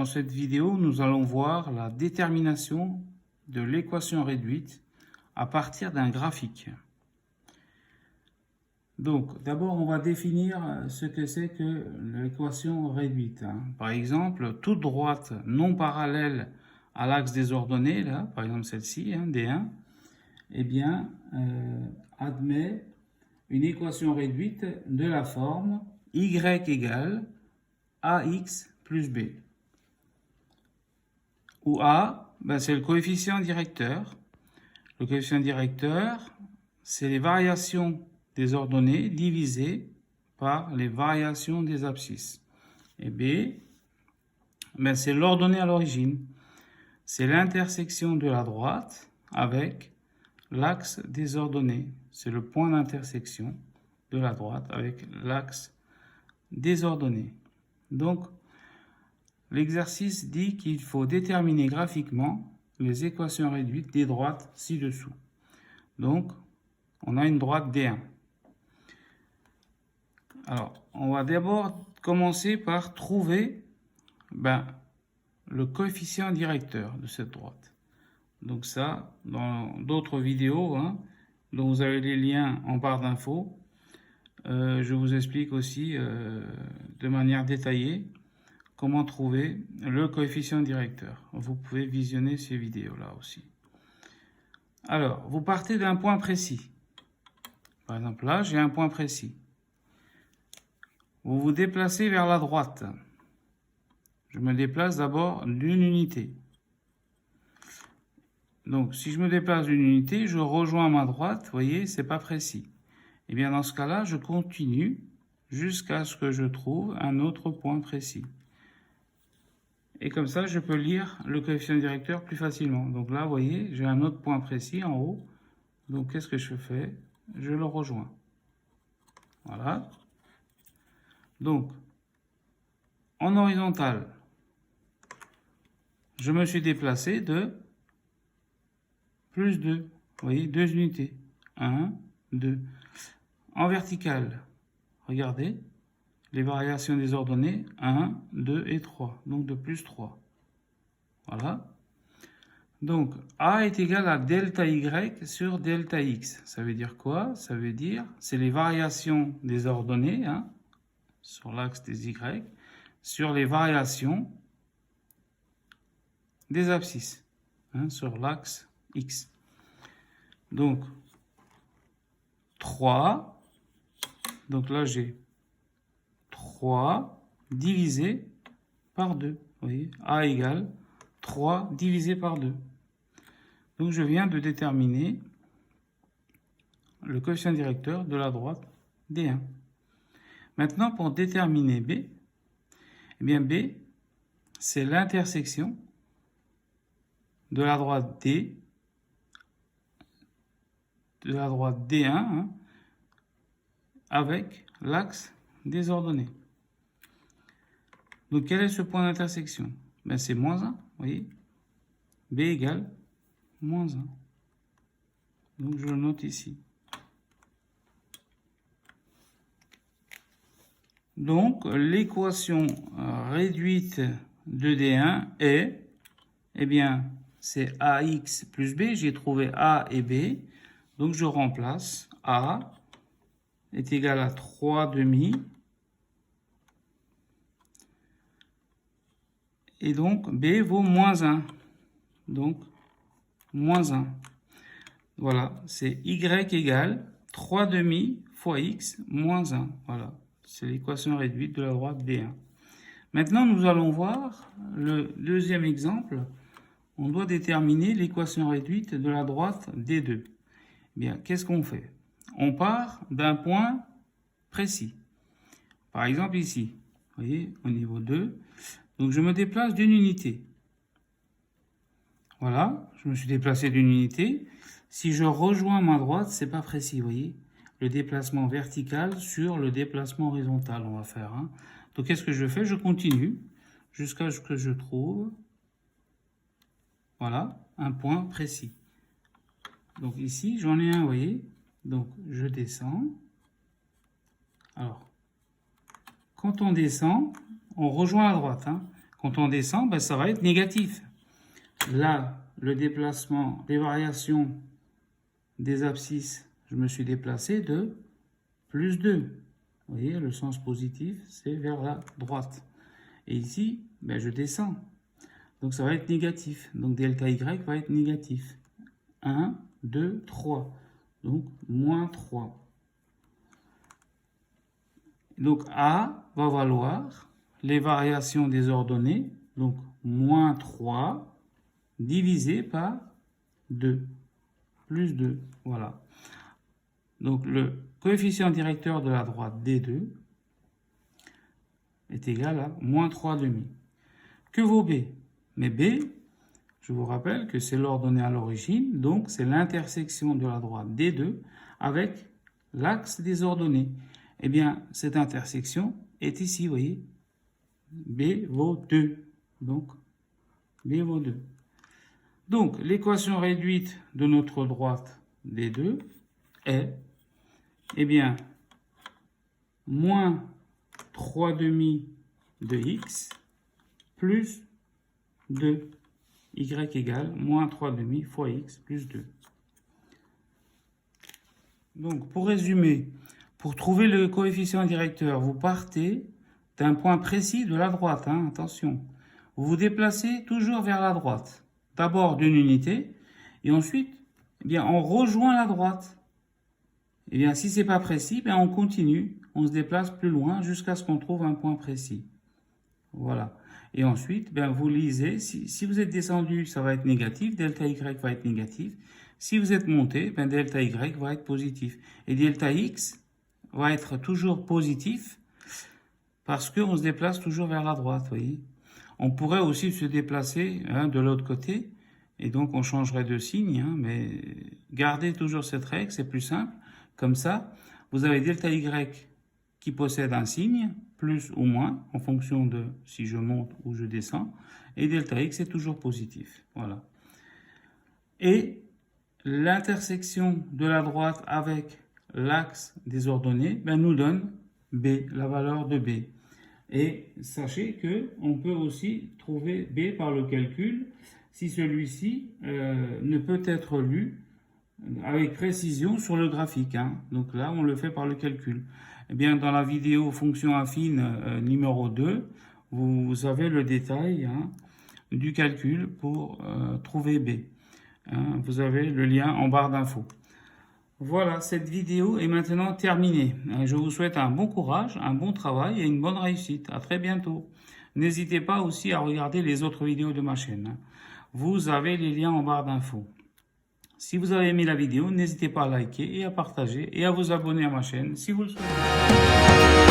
cette vidéo, nous allons voir la détermination de l'équation réduite à partir d'un graphique. Donc, d'abord, on va définir ce que c'est que l'équation réduite. Par exemple, toute droite non parallèle à l'axe des ordonnées, là, par exemple celle-ci, D1, eh bien, admet une équation réduite de la forme y égale ax plus b. Où a, c'est le coefficient directeur. Le coefficient directeur, c'est les variations des ordonnées divisées par les variations des abscisses. Et b, c'est l'ordonnée à l'origine. C'est l'intersection de la droite avec l'axe des ordonnées. C'est le point d'intersection de la droite avec l'axe des ordonnées. Donc, l'exercice dit qu'il faut déterminer graphiquement les équations réduites des droites ci-dessous. Donc, on a une droite D1. Alors, on va d'abord commencer par trouver le coefficient directeur de cette droite. Donc ça, dans d'autres vidéos, dont vous avez les liens en barre d'infos, je vous explique aussi de manière détaillée comment trouver le coefficient directeur. Vous pouvez visionner ces vidéos-là aussi. Alors, vous partez d'un point précis. Par exemple, là, j'ai un point précis. Vous vous déplacez vers la droite. Je me déplace d'abord d'une unité. Donc, si je me déplace d'une unité, je rejoins ma droite. Vous voyez, c'est pas précis. Et bien, dans ce cas-là, je continue jusqu'à ce que je trouve un autre point précis. Et comme ça, je peux lire le coefficient directeur plus facilement. Donc là, vous voyez, j'ai un autre point précis en haut. Donc, qu'est-ce que je fais? Je le rejoins. Voilà. Donc, en horizontal, je me suis déplacé de plus 2. Vous voyez, 2 unités. 1, 2. En vertical, regardez, les variations des ordonnées, 1, 2 et 3. Donc de plus 3. Voilà. Donc, A est égal à delta Y sur delta X. Ça veut dire quoi? Ça veut dire, c'est les variations des ordonnées, sur l'axe des Y, sur les variations des abscisses, sur l'axe X. Donc, 3, donc là j'ai 3 divisé par 2. Vous voyez, A égale 3 divisé par 2. Donc je viens de déterminer le coefficient directeur de la droite D1. Maintenant, pour déterminer B, eh bien B, c'est l'intersection de la droite D, de la droite D1, avec l'axe des ordonnées. Donc, quel est ce point d'intersection? C'est moins 1, vous voyez. B égale moins 1. Donc, je le note ici. Donc, l'équation réduite de D1 est, c'est AX plus B. J'ai trouvé A et B. Donc, je remplace A est égal à 3 demi. Et donc, B vaut moins 1. Donc, moins 1. Voilà, c'est Y égale 3 demi fois X moins 1. Voilà, c'est l'équation réduite de la droite D1. Maintenant, nous allons voir le deuxième exemple. On doit déterminer l'équation réduite de la droite D2. Bien, qu'est-ce qu'on fait? On part d'un point précis. Par exemple ici, vous voyez, au niveau 2. Donc je me déplace d'une unité. Voilà, je me suis déplacé d'une unité. Si je rejoins ma droite, c'est pas précis, vous voyez. Le déplacement vertical sur le déplacement horizontal, on va faire. Donc qu'est-ce que je fais? Je continue jusqu'à ce que je trouve, voilà, un point précis. Donc ici, j'en ai un, vous voyez. Donc je descends. Alors, quand on descend, on rejoint la droite. Quand on descend, ben, ça va être négatif. Là, le déplacement, les variations des abscisses, je me suis déplacé de plus 2. Vous voyez, le sens positif, c'est vers la droite. Et ici, ben, je descends. Donc ça va être négatif. Donc delta y va être négatif. 1, 2, 3. Donc moins 3. Donc A va valoir les variations des ordonnées. Donc moins 3 divisé par 2. Plus 2. Voilà. Donc le coefficient directeur de la droite D2 est égal à moins 3,5. Que vaut B? Mais B, je vous rappelle que c'est l'ordonnée à l'origine, donc c'est l'intersection de la droite D2 avec l'axe des ordonnées. Eh bien, cette intersection est ici, vous voyez. B vaut 2. Donc, B vaut 2. Donc, l'équation réduite de notre droite D2 est, eh bien, moins 3,5 de x plus 2. Y égale moins 3,5 fois x plus 2. Donc, pour résumer, pour trouver le coefficient directeur, vous partez d'un point précis de la droite. Hein, attention, vous vous déplacez toujours vers la droite. D'abord d'une unité, et ensuite, eh bien, on rejoint la droite. Eh bien, si ce n'est pas précis, bien, on continue, on se déplace plus loin jusqu'à ce qu'on trouve un point précis. Voilà. Et ensuite, bien, vous lisez, si vous êtes descendu, ça va être négatif, delta y va être négatif. Si vous êtes monté, bien, delta y va être positif. Et delta x va être toujours positif parce qu'on se déplace toujours vers la droite, vous voyez. On pourrait aussi se déplacer de l'autre côté, et donc on changerait de signe, mais gardez toujours cette règle, c'est plus simple. Comme ça, vous avez delta y qui possède un signe, plus ou moins, en fonction de si je monte ou je descends, et delta x est toujours positif. Voilà. Et l'intersection de la droite avec l'axe des ordonnées nous donne B, la valeur de B. Et sachez que on peut aussi trouver B par le calcul si celui-ci ne peut être lu avec précision sur le graphique. Donc là, on le fait par le calcul. Eh bien, dans la vidéo fonction affine numéro 2, vous avez le détail du calcul pour trouver B. Vous avez le lien en barre d'infos. Voilà, cette vidéo est maintenant terminée. Je vous souhaite un bon courage, un bon travail et une bonne réussite. À très bientôt. N'hésitez pas aussi à regarder les autres vidéos de ma chaîne. Vous avez les liens en barre d'infos. Si vous avez aimé la vidéo, n'hésitez pas à liker et à partager et à vous abonner à ma chaîne si vous le souhaitez.